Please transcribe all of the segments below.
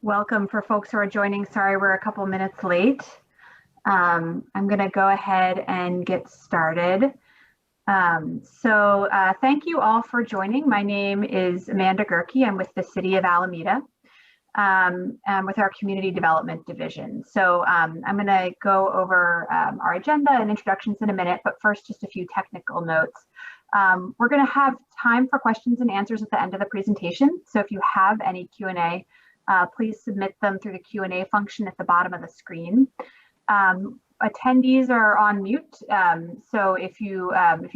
Welcome for folks who are joining. Sorry, we're a couple minutes late. I'm going to go ahead and get started. Thank you all for joining. My name is Amanda Gerke. I'm with the City of Alameda. I'm with our Community Development Division. I'm going to go over our agenda and introductions in a minute, but first, just a few technical notes. We're going to have time for questions and answers at the end of the presentation. So if you have any Q&A, please submit them through the Q&A function at the bottom of the screen. Attendees are on mute, so if you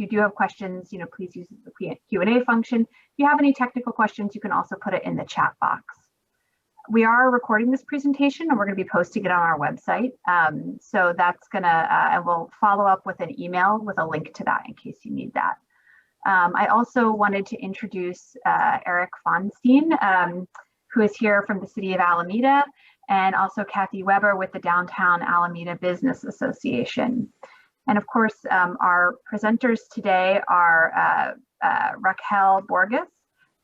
do have questions, please use the Q&A function. If you have any technical questions, you can also put it in the chat box. We are recording this presentation and we're going to be posting it on our website. So that's I will follow up with an email with a link to that in case you need that. I also wanted to introduce Eric Fonstein, who is here from the City of Alameda, and also Kathy Weber with the Downtown Alameda Business Association. And of course, our presenters today are Raquel Borges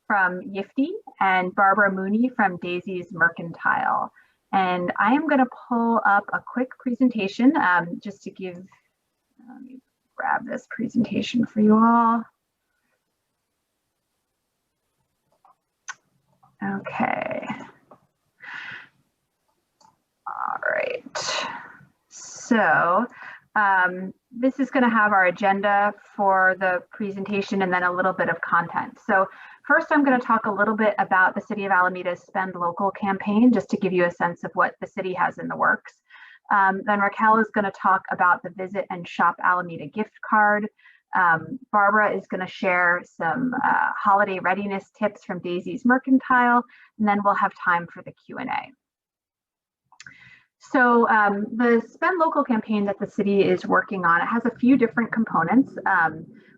from Yifty and Barbara Mooney from Daisy's Mercantile. And I am going to pull up a quick presentation just to give, let me grab this presentation for you all. Okay. All right. So this is going to have our agenda for the presentation and then a little bit of content. So first, I'm going to talk a little bit about the City of Alameda's Spend Local campaign, just to give you a sense of what the city has in the works. Then Raquel is going to talk about the Visit and Shop Alameda gift card. Barbara is going to share some holiday readiness tips from Daisy's Mercantile, and then we'll have time for the Q&A. So the Spend Local campaign that the city is working on, it has a few different components,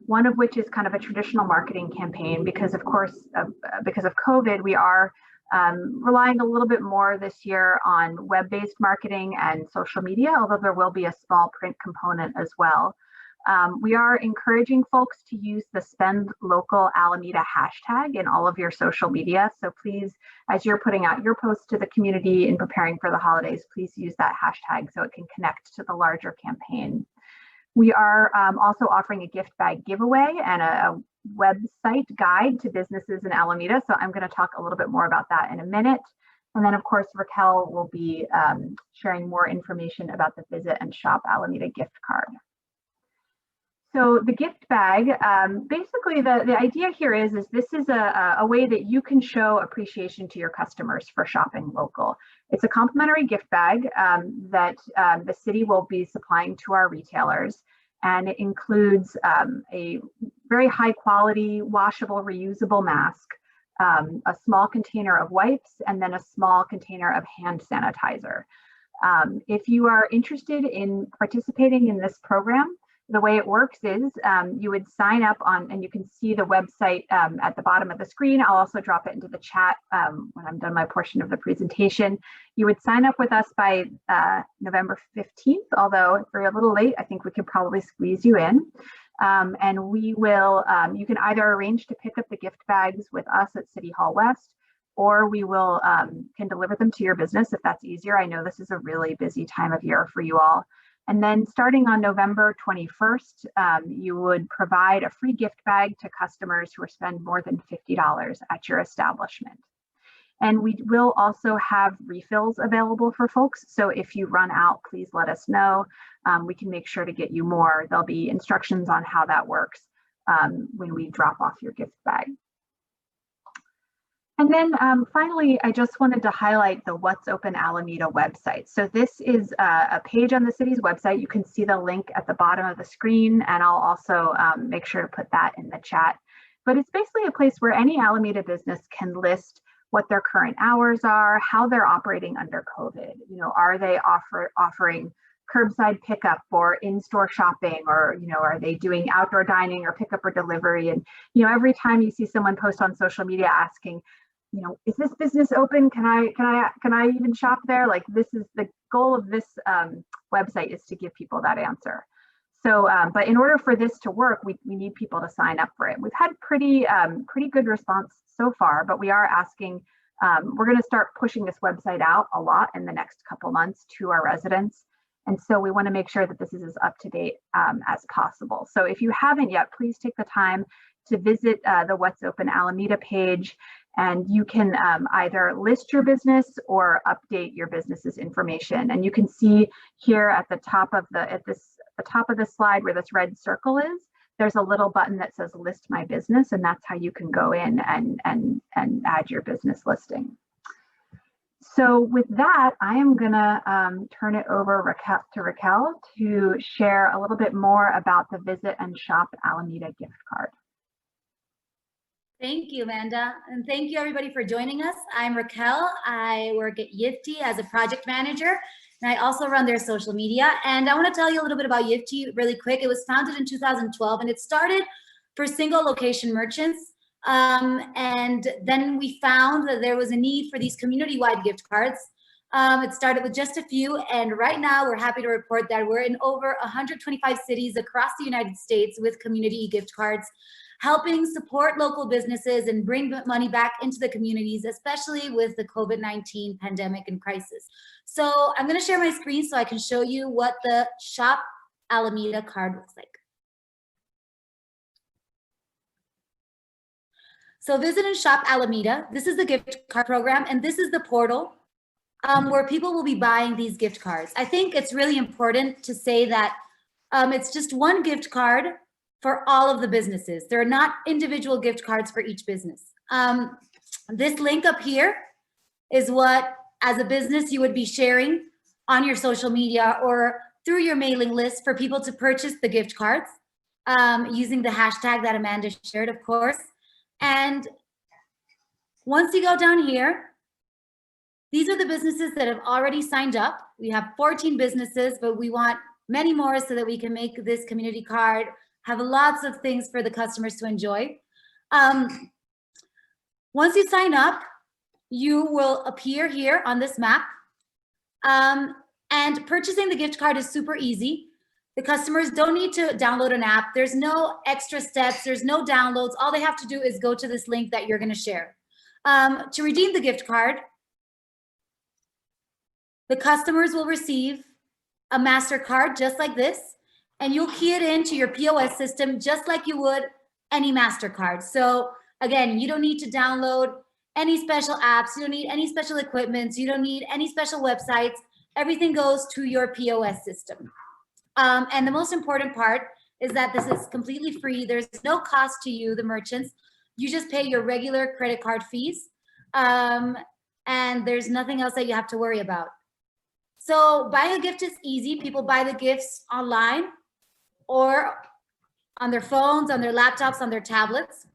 one of which is kind of a traditional marketing campaign because, of course, because of COVID, we are relying a little bit more this year on web-based marketing and social media, although there will be a small print component as well. We are encouraging folks to use the Spend Local Alameda hashtag in all of your social media. So please, as you're putting out your posts to the community and preparing for the holidays, please use that hashtag so it can connect to the larger campaign. We are also offering a gift bag giveaway and a website guide to businesses in Alameda. So I'm going to talk a little bit more about that in a minute. And then, of course, Raquel will be sharing more information about the Visit and Shop Alameda gift card. So the gift bag, basically the idea here is this is a way that you can show appreciation to your customers for shopping local. It's a complimentary gift bag that the city will be supplying to our retailers. And it includes a very high quality, washable, reusable mask, a small container of wipes, and then a small container of hand sanitizer. If you are interested in participating in this program, the way it works is you would sign up on, and you can see the website at the bottom of the screen. I'll also drop it into the chat when I'm done my portion of the presentation. You would sign up with us by November 15th, although if you're a little late, I think we could probably squeeze you in. And we will, you can either arrange to pick up the gift bags with us at City Hall West, or we will can deliver them to your business if that's easier. I know this is a really busy time of year for you all. And then starting on November 21st, you would provide a free gift bag to customers who spend more than $50 at your establishment. And we will also have refills available for folks. So if you run out, please let us know. We can make sure to get you more. There'll be instructions on how that works when we drop off your gift bag. And then finally, I just wanted to highlight the What's Open Alameda website. So this is a page on the city's website. You can see the link at the bottom of the screen, and I'll also make sure to put that in the chat. But it's basically a place where any Alameda business can list what their current hours are, how they're operating under COVID. Are they offering curbside pickup or in-store shopping, or are they doing outdoor dining or pickup or delivery? And every time you see someone post on social media asking, is this business open? Can I even shop there? Like, this is the goal of this website, is to give people that answer. So, but in order for this to work, we need people to sign up for it. We've had pretty good response so far, but we are asking We're going to start pushing this website out a lot in the next couple months to our residents. And so we want to make sure that this is as up to date as possible. So if you haven't yet, please take the time to visit the What's Open Alameda page, and you can either list your business or update your business's information. And you can see here at the top of the slide where this red circle is, there's a little button that says list my business, and that's how you can go in and add your business listing. So with that, I am gonna turn it over to Raquel to share a little bit more about the Visit and Shop Alameda gift card. Thank you, Amanda. And thank you everybody for joining us. I'm Raquel. I work at Yifty as a project manager, and I also run their social media. And I want to tell you a little bit about Yifty really quick. It was founded in 2012, and it started for single location merchants. And then we found that there was a need for these community-wide gift cards. It started with just a few, and right now we're happy to report that we're in over 125 cities across the United States with community gift cards, helping support local businesses and bring money back into the communities, especially with the COVID-19 pandemic and crisis. So I'm going to share my screen so I can show you what the Shop Alameda card looks like. So Visit and Shop Alameda, this is the gift card program, and this is the portal where people will be buying these gift cards. I think it's really important to say that it's just one gift card for all of the businesses. There are not individual gift cards for each business. This link up here is what, as a business, you would be sharing on your social media or through your mailing list for people to purchase the gift cards using the hashtag that Amanda shared, of course. And once you go down here, these are the businesses that have already signed up. We have 14 businesses, but we want many more so that we can make this community card have lots of things for the customers to enjoy. Once you sign up, you will appear here on this map. And purchasing the gift card is super easy. The customers don't need to download an app. There's no extra steps. There's no downloads. All they have to do is go to this link that you're going to share. To redeem the gift card, the customers will receive a MasterCard just like this, and you'll key it into your POS system just like you would any MasterCard. So again, you don't need to download any special apps. You don't need any special equipment. You don't need any special websites. Everything goes to your POS system. And the most important part is that this is completely free. There's no cost to you, the merchants. You just pay your regular credit card fees. And there's nothing else that you have to worry about. So buying a gift is easy. People buy the gifts online or on their phones, on their laptops, on their tablets.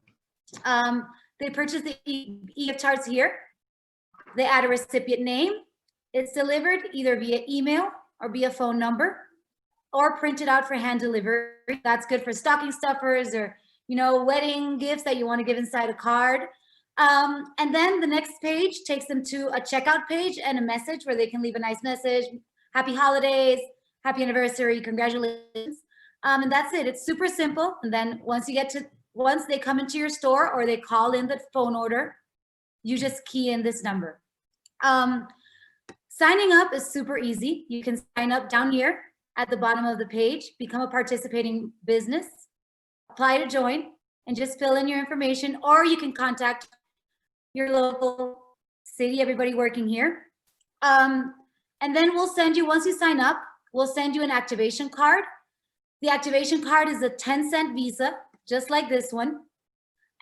They purchase the e-gift cards here. They add a recipient name. It's delivered either via email or via phone number, or printed out for hand delivery. That's good for stocking stuffers or, you know, wedding gifts that you want to give inside a card. And then the next page takes them to a checkout page and a message where they can leave a nice message. Happy holidays, happy anniversary, congratulations. And that's it. It's super simple. And then once they come into your store or they call in the phone order, you just key in this number. Signing up is super easy. You can sign up down here at the bottom of the page, become a participating business, apply to join, and just fill in your information, or you can contact your local city, everybody working here. And then we'll send you, once you sign up, we'll send you an activation card. The activation card is a 10-cent Visa, just like this one.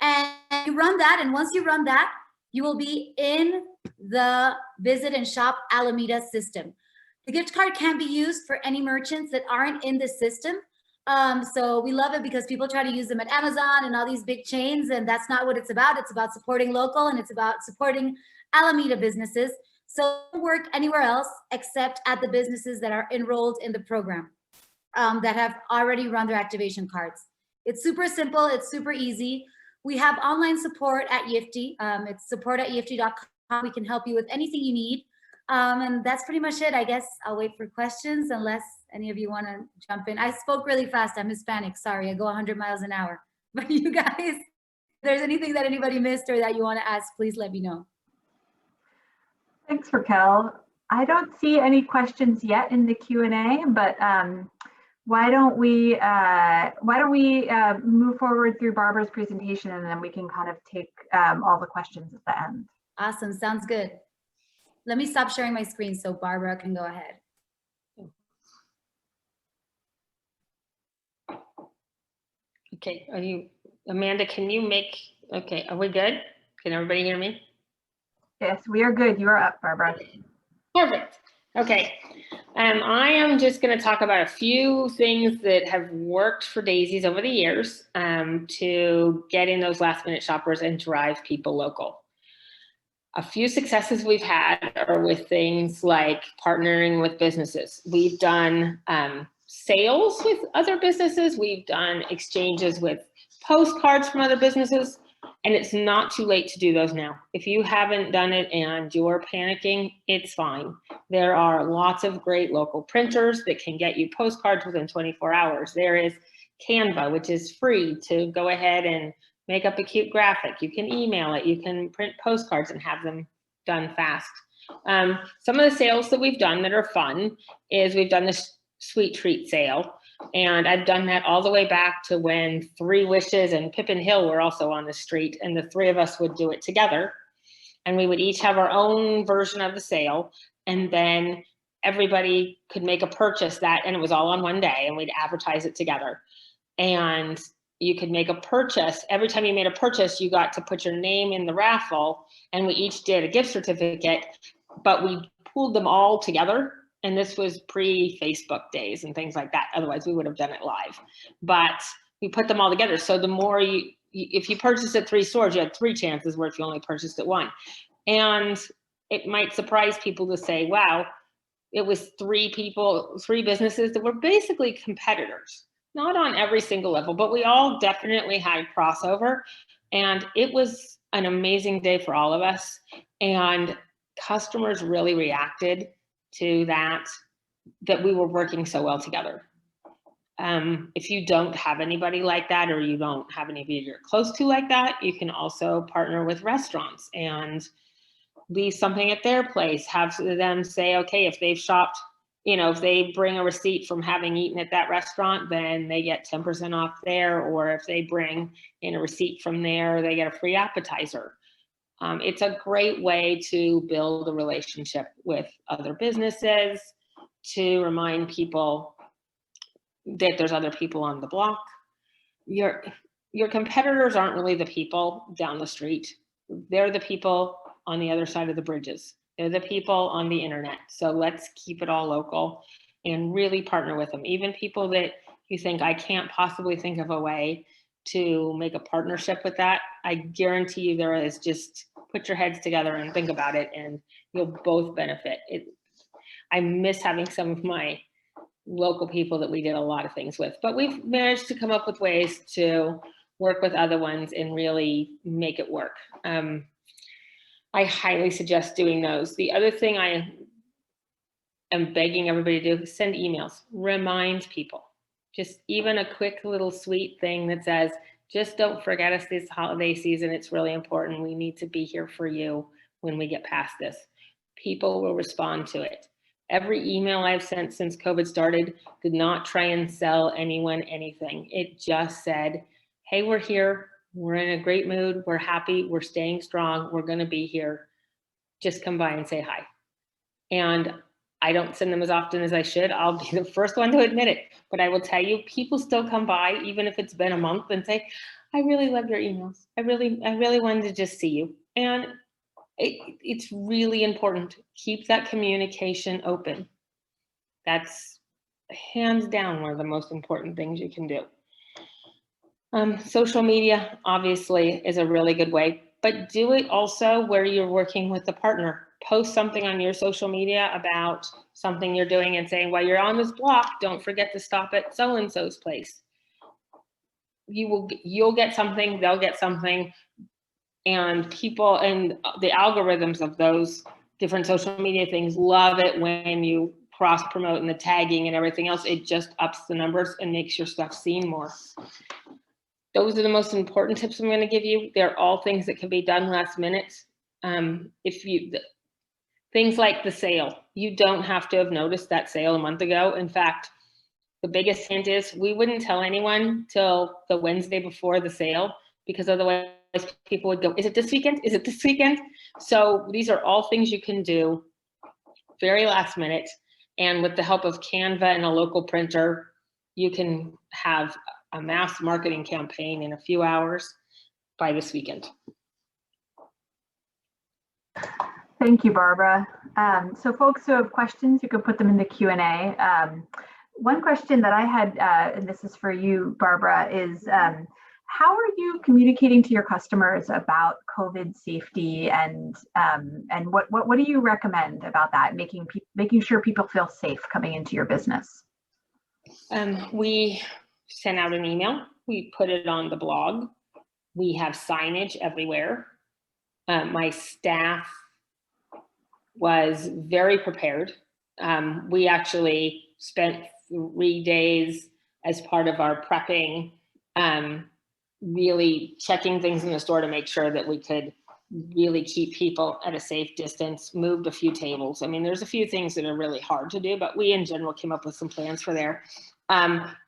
And you run that, and once you run that, you will be in the Visit and Shop Alameda system. The gift card can be used for any merchants that aren't in the system. So we love it because people try to use them at Amazon and all these big chains, and that's not what it's about. It's about supporting local, and it's about supporting Alameda businesses. So don't work anywhere else except at the businesses that are enrolled in the program, that have already run their activation cards. It's super simple. It's super easy. We have online support at Yifty. It's support@yifty.com. We can help you with anything you need. And that's pretty much it. I guess I'll wait for questions unless any of you want to jump in. I spoke really fast. I'm Hispanic. Sorry, I go 100 miles an hour. But you guys, if there's anything that anybody missed or that you want to ask, please let me know. Thanks, Raquel. I don't see any questions yet in the Q&A, but why don't we move forward through Barbara's presentation, and then we can kind of take all the questions at the end. Awesome, sounds good. Let me stop sharing my screen so Barbara can go ahead. Okay, are you, Amanda, can you make, okay, are we good? Can everybody hear me? Yes, we are good. You are up, Barbara. Perfect. Okay. I am just going to talk about a few things that have worked for Daisies over the years to get in those last minute shoppers and drive people local. A few successes we've had are with things like partnering with businesses. We've done sales with other businesses. We've done exchanges with postcards from other businesses. And it's not too late to do those now. If you haven't done it and you're panicking, it's fine. There are lots of great local printers that can get you postcards within 24 hours. There is Canva, which is free to go ahead and make up a cute graphic. You can email it. You can print postcards and have them done fast. Some of the sales that we've done that are fun is we've done this sweet treat sale. And I've done that all the way back to when Three Wishes and Pippin Hill were also on the street, and the three of us would do it together. And we would each have our own version of the sale, and then everybody could make a purchase that, and it was all on one day, and we'd advertise it together. And you could make a purchase. Every time you made a purchase, you got to put your name in the raffle, and we each did a gift certificate, but we pooled them all together. And this was pre-Facebook days and things like that. Otherwise, we would have done it live. But we put them all together. So the more if you purchased at 3 stores, you had 3 chances where if you only purchased at 1. And it might surprise people to say, wow, it was 3 businesses that were basically competitors. Not on every single level, but we all definitely had crossover. And it was an amazing day for all of us. And customers really reacted to that we were working so well together. If you don't have anybody like that, or you don't have anybody you're close to like that, you can also partner with restaurants and leave something at their place, have them say, okay, if they've shopped, if they bring a receipt from having eaten at that restaurant, then they get 10% off there. Or if they bring in a receipt from there, they get a free appetizer. It's a great way to build a relationship with other businesses, to remind people that there's other people on the block. Your competitors aren't really the people down the street. They're the people on the other side of the bridges. They're the people on the internet. So let's keep it all local and really partner with them. Even people that you think, I can't possibly think of a way to make a partnership with that, I guarantee you there is. Just put your heads together and think about it, and you'll both benefit. I miss having some of my local people that we did a lot of things with, but we've managed to come up with ways to work with other ones and really make it work. I highly suggest doing those. The other thing I am begging everybody to do is send emails, remind people. Just even a quick little sweet thing that says, just don't forget us this holiday season. It's really important. We need to be here for you when we get past this. People will respond to it. Every email I've sent since COVID started did not try and sell anyone anything. It just said, hey, we're here. We're in a great mood. We're happy. We're staying strong. We're going to be here. Just come by and say hi. And I don't send them as often as I should. I'll be the first one to admit it. But I will tell you, people still come by, even if it's been a month, and say, I really love your emails. I really wanted to just see you. And it's really important. Keep that communication open. That's hands down one of the most important things you can do. Social media, obviously, is a really good way, but do it also where you're working with the partner. Post something on your social media about something you're doing and saying, while you're on this block, don't forget to stop at so-and-so's place. You'll get something, they'll get something, and people and the algorithms of those different social media things love it when you cross promote and the tagging and everything else. It just ups the numbers and makes your stuff seen more. Those are the most important tips I'm going to give you. They're all things that can be done last minute. Things like the sale. You don't have to have noticed that sale a month ago. In fact, the biggest hint is we wouldn't tell anyone till the Wednesday before the sale, because otherwise people would go, is it this weekend? Is it this weekend? So these are all things you can do very last minute. And with the help of Canva and a local printer, you can have a mass marketing campaign in a few hours by this weekend. Thank you, Barbara. So folks who have questions, you can put them in the Q&A. One question that I had, and this is for you, Barbara, is how are you communicating to your customers about COVID safety, and what do you recommend about that, making sure people feel safe coming into your business? We send out an email. We put it on the blog. We have signage everywhere. My staff was very prepared. We actually spent 3 days as part of our prepping, really checking things in the store to make sure that we could really keep people at a safe distance, moved a few tables. I mean, there's a few things that are really hard to do, but we in general came up with some plans for there.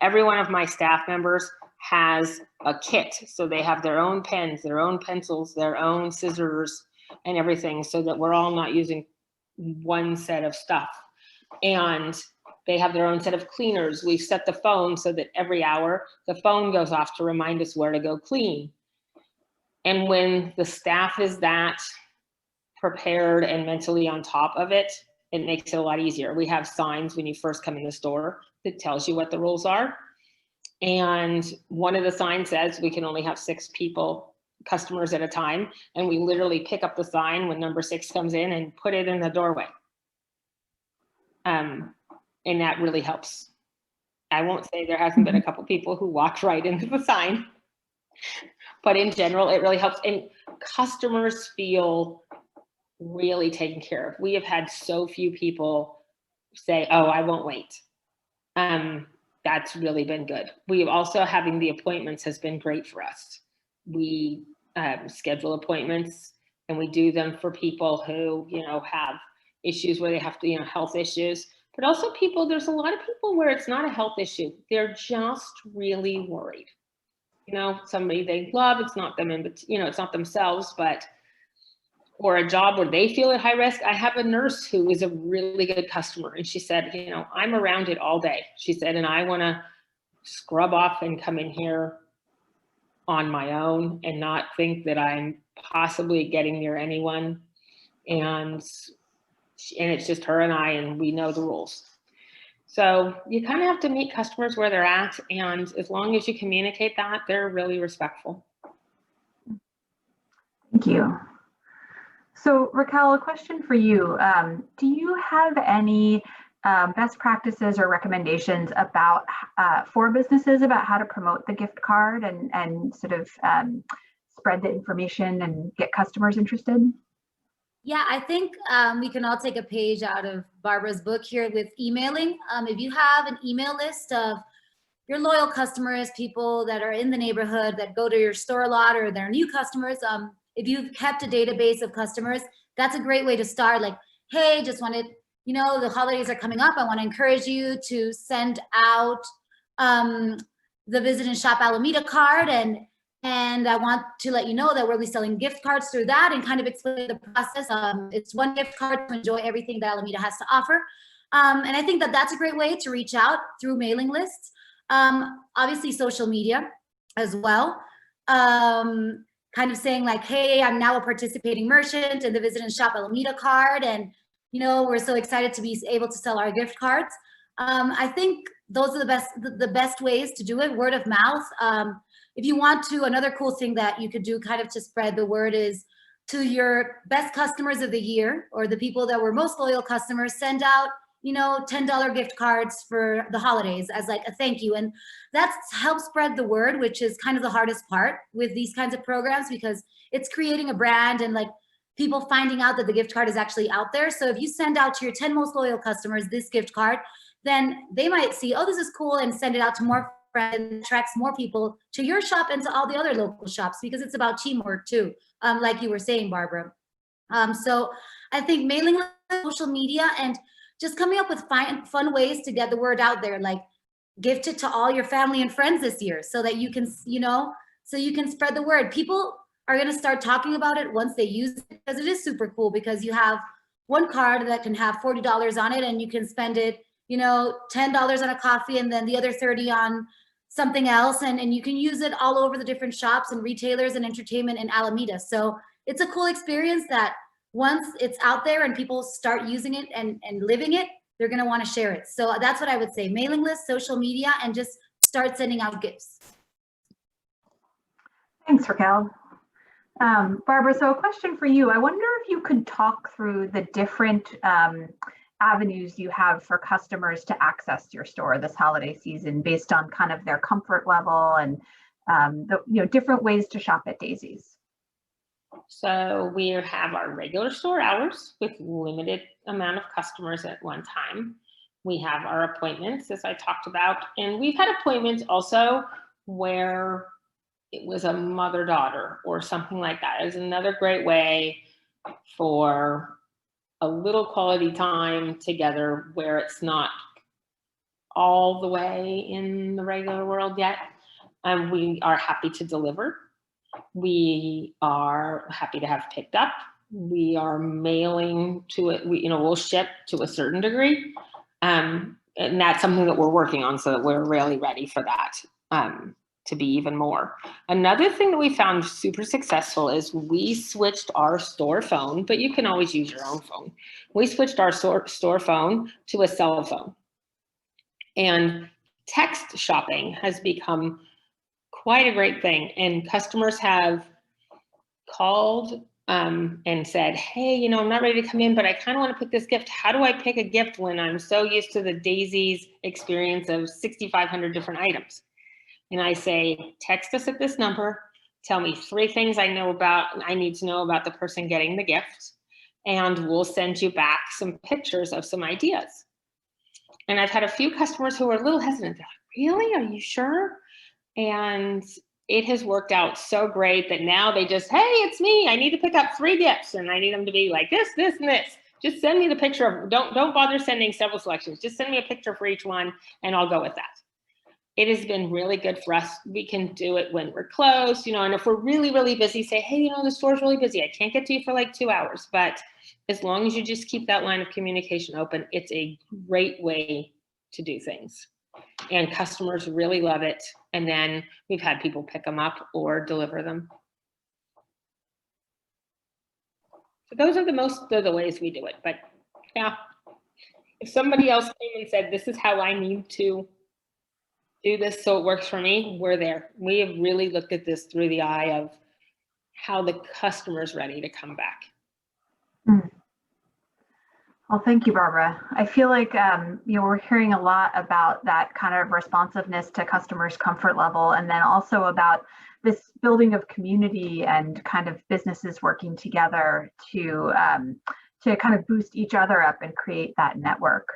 Every one of my staff members has a kit. So they have their own pens, their own pencils, their own scissors and everything, so that we're all not using one set of stuff. And they have their own set of cleaners. We've set the phone so that every hour the phone goes off to remind us where to go clean. And when the staff is that prepared and mentally on top of it, it makes it a lot easier. We have signs when you first come in the store that tells you what the rules are. And one of the signs says we can only have 6 customers at a time. And we literally pick up the sign when number 6 comes in and put it in the doorway. And that really helps. I won't say there hasn't been a couple people who walked right into the sign, but in general, it really helps. And customers feel really taken care of. We have had so few people say, oh, I won't wait. That's really been good. We have also, having the appointments has been great for us. We schedule appointments and we do them for people who, have issues where they have to, health issues, but also people, there's a lot of people where it's not a health issue. They're just really worried. Somebody they love, it's not them, it's not themselves, but, or a job where they feel at high risk. I have a nurse who is a really good customer, and she said, I'm around it all day. She said, and I want to scrub off and come in here on my own and not think that I'm possibly getting near anyone. And it's just her and I, and we know the rules. So you kind of have to meet customers where they're at. And as long as you communicate that, they're really respectful. Thank you. So Raquel, a question for you. Do you have any best practices or recommendations about for businesses about how to promote the gift card and sort of spread the information and get customers interested? Yeah, I think we can all take a page out of Barbara's book here with emailing. If you have an email list of your loyal customers, people that are in the neighborhood that go to your store a lot, or they're new customers, if you've kept a database of customers, that's a great way to start. Like, hey, just wanted, the holidays are coming up. I want to encourage you to send out the Visit and Shop Alameda card, and I want to let you know that we'll be selling gift cards through that, and kind of explain the process. It's one gift card to enjoy everything that Alameda has to offer. And I think that that's a great way to reach out through mailing lists. Obviously social media as well. Kind of saying like, hey, I'm now a participating merchant in the Visit and Shop Alameda card, and we're so excited to be able to sell our gift cards. I think those are the best ways to do it. Word of mouth. If you want to, another cool thing that you could do kind of to spread the word is to your best customers of the year, or the people that were most loyal customers, send out, $10 gift cards for the holidays as like a thank you. And that's helped spread the word, which is kind of the hardest part with these kinds of programs, because it's creating a brand and like people finding out that the gift card is actually out there. So if you send out to your 10 most loyal customers this gift card, then they might see, oh, this is cool, and send it out to more friends, and attracts more people to your shop and to all the other local shops, because it's about teamwork too, like you were saying, Barbara. So I think mailing social media and just coming up with fun ways to get the word out there, like gift it to all your family and friends this year so that you can, so you can spread the word. People are going to start talking about it once they use it, because it is super cool, because you have one card that can have $40 on it and you can spend it, $10 on a coffee and then the other 30 on something else. And you can use it all over the different shops and retailers and entertainment in Alameda. So it's a cool experience that once it's out there and people start using it and living it, they're going to want to share it. So that's what I would say: mailing list, social media, and just start sending out gifts. Thanks, Raquel. Barbara, so a question for you. I wonder if you could talk through the different avenues you have for customers to access your store this holiday season based on kind of their comfort level and the different ways to shop at Daisy's. So we have our regular store hours with limited amount of customers at one time. We have our appointments, as I talked about, and we've had appointments also where it was a mother-daughter or something like that. Is another great way for a little quality time together where it's not all the way in the regular world yet. And we are happy to deliver. We are happy to have picked up. We are mailing to it. We'll ship to a certain degree. And that's something that we're working on so that we're really ready for that. To be even more. Another thing that we found super successful is we switched our store phone, but you can always use your own phone. We switched our store phone to a cell phone. And text shopping has become quite a great thing. And customers have called and said, hey, I'm not ready to come in, but I kind of want to pick this gift. How do I pick a gift when I'm so used to the Daisy's experience of 6,500 different items? And I say, text us at this number, tell me 3 things I need to know about the person getting the gift, and we'll send you back some pictures of some ideas. And I've had a few customers who are a little hesitant. They're like, really? Are you sure? And it has worked out so great that now they just, hey, it's me. I need to pick up 3 gifts and I need them to be like this, this, and this. Just send me the picture of, don't bother sending several selections. Just send me a picture for each one and I'll go with that. It has been really good for us. We can do it when we're close, and if we're really, really busy, say, hey, the store's really busy. I can't get to you for like 2 hours. But as long as you just keep that line of communication open, it's a great way to do things. And customers really love it. And then we've had people pick them up or deliver them. So those are most of the ways we do it. But yeah, if somebody else came and said, this is how I need to do this so it works for me, we're there. We have really looked at this through the eye of how the customer's ready to come back. Well, thank you, Barbara. I feel like we're hearing a lot about that kind of responsiveness to customers' comfort level, and then also about this building of community and kind of businesses working together to kind of boost each other up and create that network.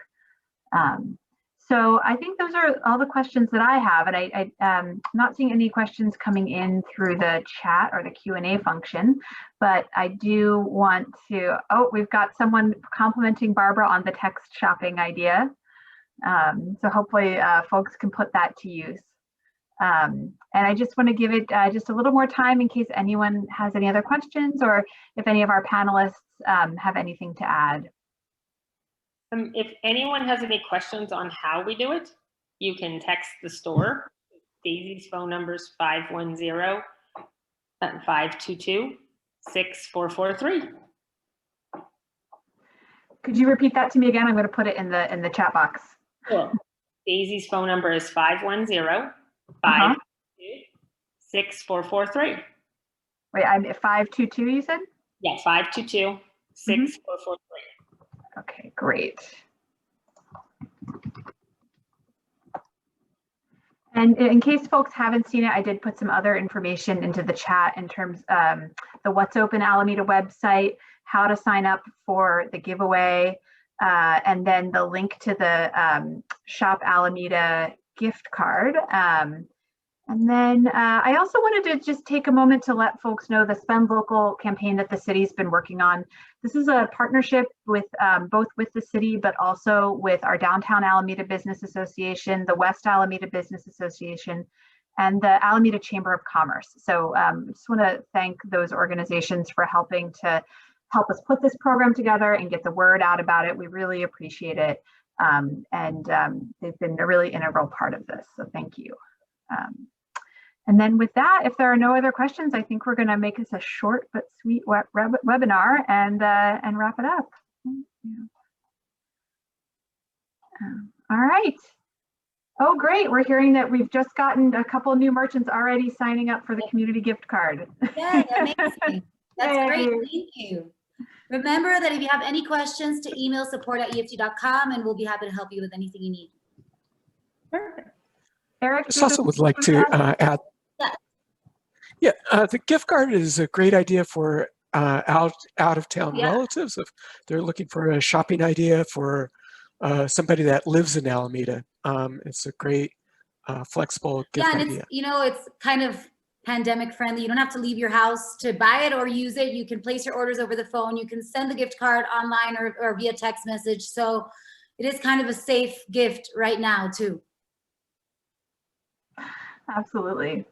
So I think those are all the questions that I have, and I'm not seeing any questions coming in through the chat or the Q&A function, but I do want to, we've got someone complimenting Barbara on the text shopping idea. So hopefully folks can put that to use. And I just want to give it just a little more time in case anyone has any other questions or if any of our panelists have anything to add. If anyone has any questions on how we do it, you can text the store. Daisy's phone number is 510-522-6443. Could you repeat that to me again? I'm going to put it in the chat box. Sure. Daisy's phone number is 510-522-6443. Wait, I'm at 522, you said? Yeah, 522-6443. Okay, great. And in case folks haven't seen it, I did put some other information into the chat in terms of the What's Open Alameda website, how to sign up for the giveaway, and then the link to the Shop Alameda gift card. And then I also wanted to just take a moment to let folks know the Spend Local campaign that the city's been working on. This is a partnership with both with the city, but also with our Downtown Alameda Business Association, the West Alameda Business Association, and the Alameda Chamber of Commerce. So I just want to thank those organizations for helping to help us put this program together and get the word out about it. We really appreciate it. They've been a really integral part of this. So thank you. And then with that, if there are no other questions, I think we're going to make this a short but sweet webinar and wrap it up. All right. Oh, great. We're hearing that we've just gotten a couple new merchants already signing up for the community gift card. Yeah, amazing. That's great. Thank you. Remember that if you have any questions, to email support@egift.com and we'll be happy to help you with anything you need. Perfect. Eric, I also would like to add, the gift card is a great idea for out-of-town relatives if they're looking for a shopping idea for somebody that lives in Alameda. It's a great flexible gift and idea. It's kind of pandemic friendly. You don't have to leave your house to buy it or use it. You can place your orders over the phone. You can send the gift card online or via text message. So it is kind of a safe gift right now too. Absolutely.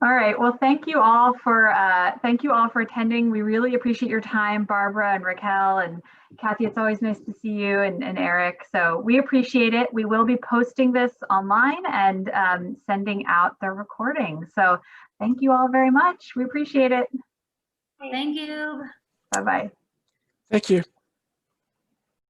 All right. Well, thank you all for attending. We really appreciate your time, Barbara and Raquel and Kathy. It's always nice to see you and Eric. So we appreciate it. We will be posting this online and sending out the recording. So thank you all very much. We appreciate it. Thank you. Bye-bye. Thank you.